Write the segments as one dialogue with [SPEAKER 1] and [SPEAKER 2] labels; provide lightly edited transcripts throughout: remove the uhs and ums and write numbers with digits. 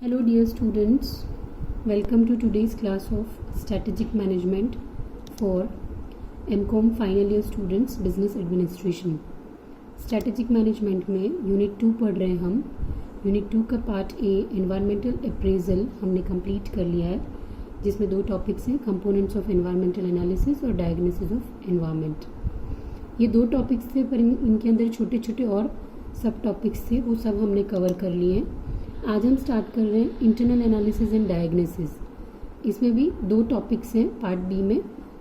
[SPEAKER 1] Hello dear students, welcome to today's class of Strategic Management for MCOM final year students Business Administration. Strategic Management में unit 2 पढ़ रहे हैं हम. Unit 2 का part A environmental appraisal हमने complete कर लिया है, जिसमें दो टॉपिक्स हैं, कंपोनेंट्स ऑफ एनवायरमेंटल एनालिसिस और डायग्नोसिस ऑफ एनवायरमेंट. ये दो टॉपिक्स थे, पर इनके अंदर छोटे छोटे और सब टॉपिक्स थे, वो सब हमने कवर कर लिए हैं. आज हम स्टार्ट कर रहे हैं इंटरनल एनालिसिस एंड डायग्नोसिस. इसमें भी दो टॉपिक्स हैं पार्ट बी में.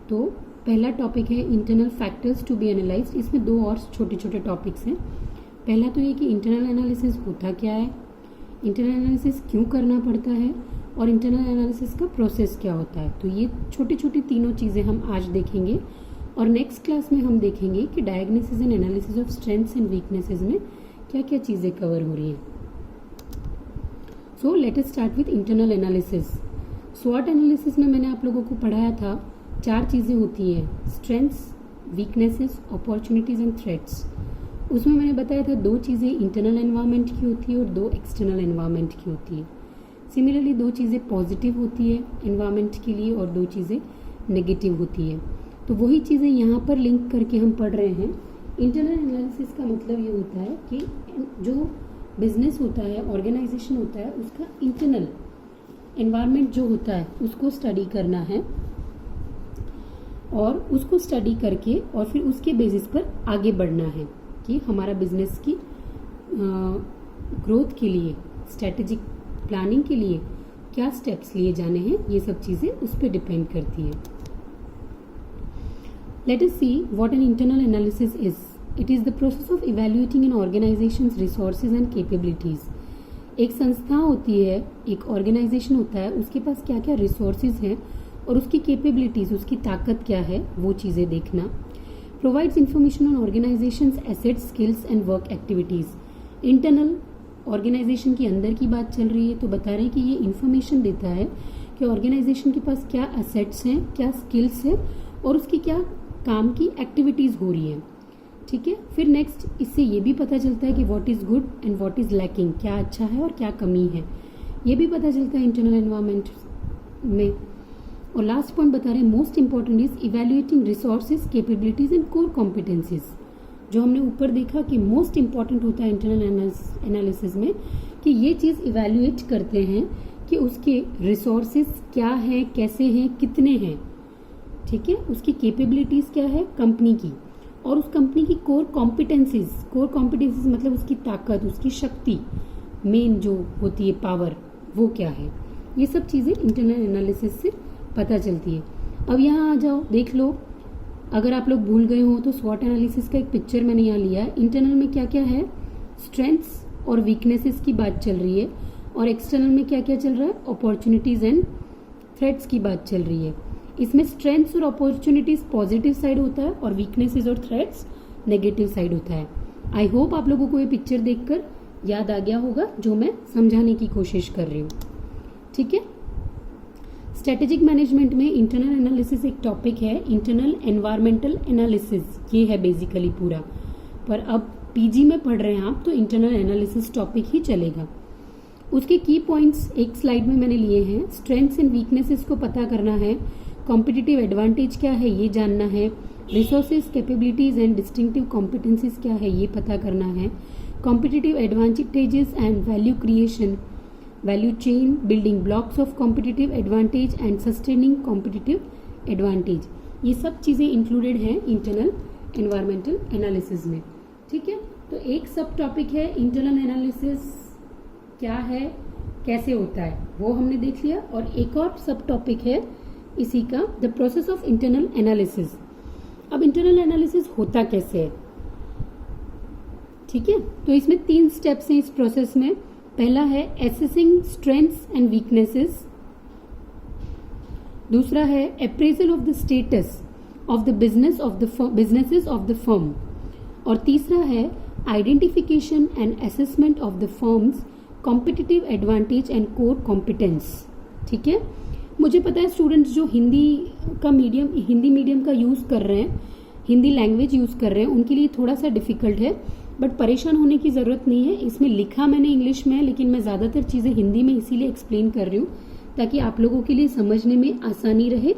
[SPEAKER 1] तो पहला टॉपिक है internal factors to be analysed. इसमें दो और छोटे छोटे टॉपिक्स हैं. पहला तो ये कि इंटरनल एनालिसिस होता क्या है, इंटरनल एनालिसिस क्यों करना पड़ता है, और इंटरनल एनालिसिस का प्रोसेस क्या होता है. तो ये छोटी छोटी तीनों चीज़ें हम आज देखेंगे. और नेक्स्ट क्लास में हम देखेंगे कि diagnosis and analysis of strengths and weaknesses में क्या क्या चीज़ें कवर हो रही हैं. So let us start with internal analysis. स्वॉट एनालिसिस में मैंने आप लोगों को पढ़ाया था, चार चीज़ें होती हैं, strengths, weaknesses, opportunities and threats. उसमें मैंने बताया था दो चीज़ें इंटरनल एनवायरनमेंट की होती है और दो एक्सटर्नल एनवायरनमेंट की होती है. सिमिलरली दो चीज़ें पॉजिटिव होती है एनवायरनमेंट के लिए और दो चीज़ें नेगेटिव होती है. तो वही चीज़ें यहाँ पर लिंक करके हम पढ़ रहे हैं. इंटरनल एनालिसिस का मतलब ये होता है कि जो बिजनेस होता है, ऑर्गेनाइजेशन होता है, उसका इंटरनल एनवायरनमेंट जो होता है उसको स्टडी करना है, और उसको स्टडी करके और फिर उसके बेसिस पर आगे बढ़ना है कि हमारा बिजनेस की ग्रोथ के लिए, स्ट्रेटेजिक प्लानिंग के लिए क्या स्टेप्स लिए जाने हैं. ये सब चीज़ें उस पर डिपेंड करती हैं. Let us see what an internal analysis is. It is the process of evaluating an organization's resources and capabilities. एक संस्था होती है, एक ऑर्गेनाइजेशन होता है, उसके पास क्या क्या रिसोर्सेज हैं और उसकी कैपेबिलिटीज़, उसकी ताकत क्या है, वो चीज़ें देखना. Provides information on organisations assets, skills and work activities. Internal organisation के अंदर की बात चल रही है, तो बता रहे हैं कि ये इन्फॉर्मेशन देता है कि ऑर्गेनाइजेशन के पास क्या एसेट्स हैं, क्या स्किल्स है और उसकी क्या काम की एक्टिविटीज़ हो रही हैं. ठीक है. फिर नेक्स्ट इससे ये भी पता चलता है कि what is good and what is lacking, क्या अच्छा है और क्या कमी है, ये भी पता चलता है इंटरनल एनवायरनमेंट में. और लास्ट पॉइंट बता रहे हैं, most important is evaluating resources, capabilities and core competencies. जो हमने ऊपर देखा कि मोस्ट इंपॉर्टेंट होता है इंटरनल एनालिसिस में कि ये चीज़ इवैल्यूएट करते हैं कि उसके रिसोर्सेज क्या हैं, कैसे हैं, कितने हैं. ठीक है. उसकी कैपेबिलिटीज़ क्या है कंपनी की, और उस कंपनी की कोर कॉम्पिटेंसीज मतलब उसकी ताकत, उसकी शक्ति, मेन जो होती है पावर, वो क्या है. ये सब चीज़ें इंटरनल एनालिसिस से पता चलती है. अब यहाँ आ जाओ, देख लो. अगर आप लोग भूल गए हो तो स्वॉट एनालिसिस का एक पिक्चर मैंने यहाँ लिया है. इंटरनल में क्या क्या है, स्ट्रेंथ्स और वीकनेसेस की बात चल रही है, और एक्सटर्नल में क्या क्या चल रहा है, अपॉर्चुनिटीज़ एंड थ्रेट्स की बात चल रही है. इसमें स्ट्रेंथ्स और अपॉर्चुनिटीज पॉजिटिव साइड होता है और वीकनेसेस और थ्रेट्स नेगेटिव साइड होता है. आई होप आप लोगों को ये पिक्चर देखकर याद आ गया होगा जो मैं समझाने की कोशिश कर रही हूँ. ठीक है. स्ट्रेटेजिक मैनेजमेंट में इंटरनल एनालिसिस एक टॉपिक है. इंटरनल एनवायरमेंटल एनालिसिस ये है बेसिकली पूरा, पर अब पीजी में पढ़ रहे हैं आप तो इंटरनल एनालिसिस टॉपिक ही चलेगा. उसके की पॉइंट्स एक स्लाइड में मैंने लिए हैं. स्ट्रेंथ्स एंड वीकनेसेस को पता करना है, कॉम्पिटिटिव एडवांटेज क्या है ये जानना है, resources, capabilities and distinctive competencies क्या है ये पता करना है, competitive advantages and value creation, value chain, building blocks of competitive advantage and sustaining competitive advantage. ये सब चीज़ें इंक्लूडेड हैं इंटरनल एनवायरमेंटल एनालिसिस में. ठीक है. तो एक सब टॉपिक है इंटरनल एनालिसिस क्या है, कैसे होता है, वो हमने देख लिया. और एक और सब टॉपिक है इसी का, the process of internal analysis. अब इंटरनल एनालिसिस होता कैसे है. ठीक है. तो इसमें 3 स्टेप्स हैं इस प्रोसेस में. पहला है एसेसिंग स्ट्रेंथ्स एंड वीकनेसेस, दूसरा है appraisal of the status of the businesses of the firm, और तीसरा है identification and assessment of the firms competitive advantage and core competence. ठीक है. मुझे पता है स्टूडेंट्स जो हिंदी मीडियम का यूज़ कर रहे हैं, हिंदी लैंग्वेज यूज़ कर रहे हैं, उनके लिए थोड़ा सा डिफिकल्ट है. बट परेशान होने की ज़रूरत नहीं है, इसमें लिखा मैंने इंग्लिश में है, लेकिन मैं ज़्यादातर चीज़ें हिंदी में इसीलिए एक्सप्लेन कर रही हूँ ताकि आप लोगों के लिए समझने में आसानी रहे।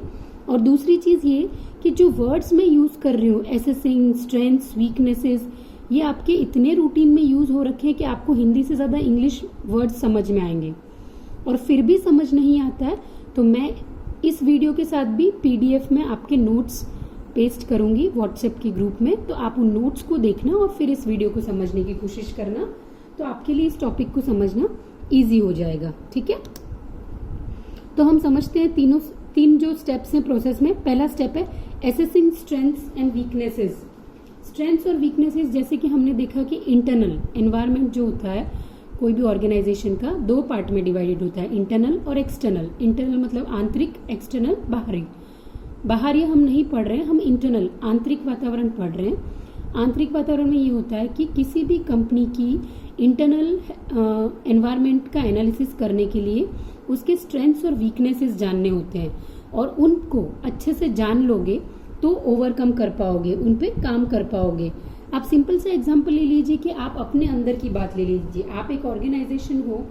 [SPEAKER 1] और दूसरी चीज़ ये कि जो वर्ड्स मैं यूज़ कर रही हूँ, एसेसिंग, स्ट्रेंथ्स, वीकनेसेस, ये आपके इतने रूटीन में यूज़ हो रखे हैं कि आपको हिंदी से ज़्यादा इंग्लिश वर्ड्स समझ में आएंगे। और फिर भी समझ नहीं आता है तो मैं इस वीडियो के साथ भी PDF में आपके नोट्स पेस्ट करूंगी व्हाट्सएप के ग्रुप में, तो आप उन नोट्स को देखना और फिर इस वीडियो को समझने की कोशिश करना, तो आपके लिए इस टॉपिक को समझना इजी हो जाएगा। ठीक है, तो हम समझते हैं तीन जो स्टेप्स हैं प्रोसेस में। पहला स्टेप है assessing strengths and weaknesses. Strengths और वीकनेसेस, जैसे कि हमने देखा कि इंटरनल एनवायरनमेंट जो होता है कोई भी ऑर्गेनाइजेशन का, 2 पार्ट में डिवाइडेड होता है, इंटरनल और एक्सटर्नल। इंटरनल मतलब आंतरिक, एक्सटर्नल बाहरी। बाहरी हम नहीं पढ़ रहे हैं, हम इंटरनल आंतरिक वातावरण पढ़ रहे हैं। आंतरिक वातावरण में ये होता है कि किसी भी कंपनी की इंटरनल एनवायरनमेंट का एनालिसिस करने के लिए उसके स्ट्रेंथ्स और वीकनेसेस जानने होते हैं, और उनको अच्छे से जान लोगे तो ओवरकम कर पाओगे, उन पे काम कर पाओगे। आप सिंपल सा एग्जांपल ले लीजिए कि आप अपने अंदर की बात ले लीजिए। आप एक ऑर्गेनाइजेशन हो,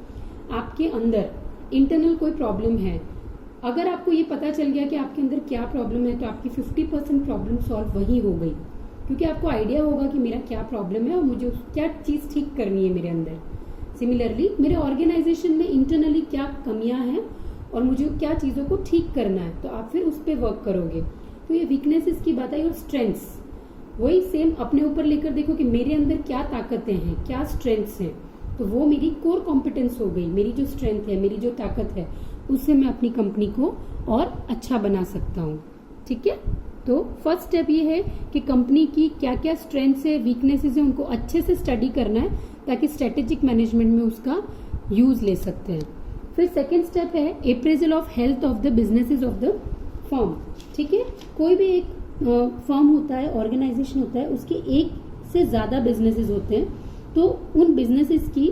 [SPEAKER 1] आपके अंदर इंटरनल कोई प्रॉब्लम है, अगर आपको ये पता चल गया कि आपके अंदर क्या प्रॉब्लम है तो आपकी 50% प्रॉब्लम सॉल्व वही हो गई, क्योंकि आपको आइडिया होगा कि मेरा क्या प्रॉब्लम है और मुझे क्या चीज़ ठीक करनी है मेरे अंदर। सिमिलरली मेरे ऑर्गेनाइजेशन में इंटरनली क्या कमियां हैं और मुझे क्या चीज़ों को ठीक करना है, तो आप फिर उस पर वर्क करोगे। तो ये वीकनेसेस की बात आई। और स्ट्रेंथ्स, वही सेम अपने ऊपर लेकर देखो कि मेरे अंदर क्या ताकतें हैं, क्या स्ट्रेंथ्स हैं, तो वो मेरी कोर कॉम्पिटेंस हो गई। मेरी जो स्ट्रेंथ है, मेरी जो ताकत है, उससे मैं अपनी कंपनी को और अच्छा बना सकता हूँ। ठीक है, तो फर्स्ट स्टेप ये है कि कंपनी की क्या क्या स्ट्रेंथ्स है, वीकनेसेस है, उनको अच्छे से स्टडी करना है ताकि स्ट्रेटेजिक मैनेजमेंट में उसका यूज ले सकते हैं। फिर सेकेंड स्टेप है appraisal of health of the businesses of the firm. ठीक है, कोई भी एक फर्म होता है, ऑर्गेनाइजेशन होता है, उसके एक से ज्यादा बिजनेसेस होते हैं, तो उन बिजनेसेस की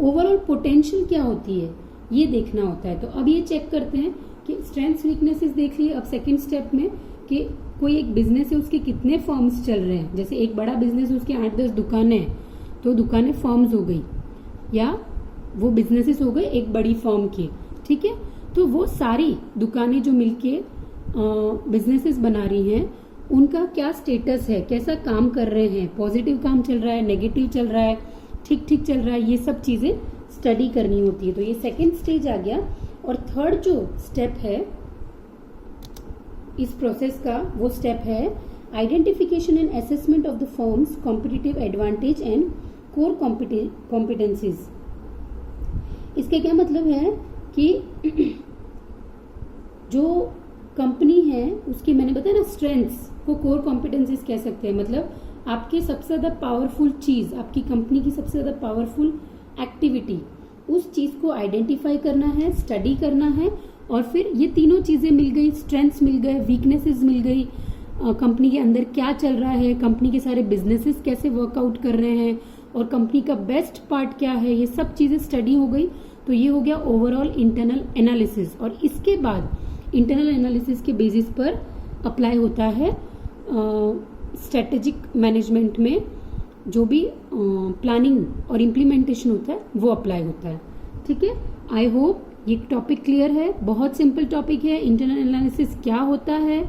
[SPEAKER 1] ओवरऑल पोटेंशियल क्या होती है ये देखना होता है। तो अब ये चेक करते हैं कि स्ट्रेंथ्स वीकनेसेस देख लिए। अब सेकंड स्टेप में कि कोई एक बिजनेस है, उसके कितने फर्म्स चल रहे हैं। जैसे एक बड़ा बिजनेस है, उसकी 8-10 दुकानें हैं, तो दुकानें फर्म्स हो गई या वो बिजनेसेस हो गए एक बड़ी फर्म की। ठीक है, तो वो सारी दुकानें जो मिलके बिजनेसेस बना रही हैं, उनका क्या स्टेटस है, कैसा काम कर रहे हैं, पॉजिटिव काम चल रहा है, नेगेटिव चल रहा है, ठीक ठीक चल रहा है, ये सब चीजें स्टडी करनी होती है। तो ये सेकेंड स्टेज आ गया। और थर्ड जो स्टेप है इस प्रोसेस का, वो स्टेप है identification and assessment of the firms competitive advantage and core competencies. इसका क्या मतलब है कि जो कंपनी है उसकी, मैंने बताया ना, स्ट्रेंथ्स को कोर कॉम्पिटेंसीज कह सकते हैं। मतलब आपके सबसे ज्यादा पावरफुल चीज, आपकी कंपनी की सबसे ज्यादा पावरफुल एक्टिविटी, उस चीज को आइडेंटिफाई करना है, स्टडी करना है, और फिर ये तीनों चीजें मिल गई, स्ट्रेंथ्स मिल गए, वीकनेसेस मिल गई, कंपनी के अंदर क्या चल रहा है, कंपनी के सारे बिजनेसेस कैसे वर्कआउट कर रहे हैं, और कंपनी का बेस्ट पार्ट क्या है, ये सब चीजें स्टडी हो गई। तो ये हो गया ओवरऑल इंटरनल एनालिसिस। और इसके बाद इंटरनल एनालिसिस के बेसिस पर अप्लाई होता है स्ट्रेटेजिक मैनेजमेंट में, जो भी प्लानिंग और इम्प्लीमेंटेशन होता है वो अप्लाई होता है। ठीक है, आई होप ये टॉपिक क्लियर है। बहुत सिंपल टॉपिक है। इंटरनल एनालिसिस क्या होता है,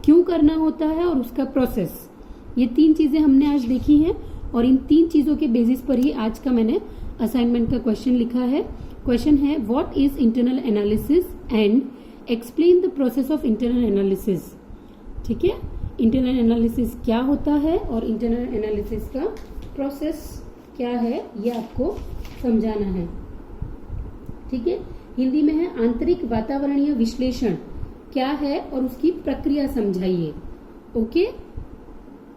[SPEAKER 1] क्यों करना होता है, और उसका प्रोसेस, ये 3 चीजें हमने आज देखी हैं, और इन 3 चीजों के बेसिस पर ही आज का मैंने असाइनमेंट का क्वेश्चन लिखा है। क्वेश्चन है what is internal analysis and explain the process of internal analysis. ठीक है, इंटरनल एनालिसिस क्या होता है और इंटरनल एनालिसिस का प्रोसेस क्या है, ये आपको समझाना है। ठीक है, हिंदी में है आंतरिक वातावरणीय विश्लेषण क्या है और उसकी प्रक्रिया समझाइए। ओके,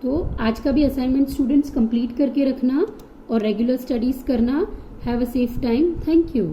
[SPEAKER 1] तो आज का भी असाइनमेंट स्टूडेंट्स कंप्लीट करके रखना और रेगुलर स्टडीज करना। Have a safe time. Thank you.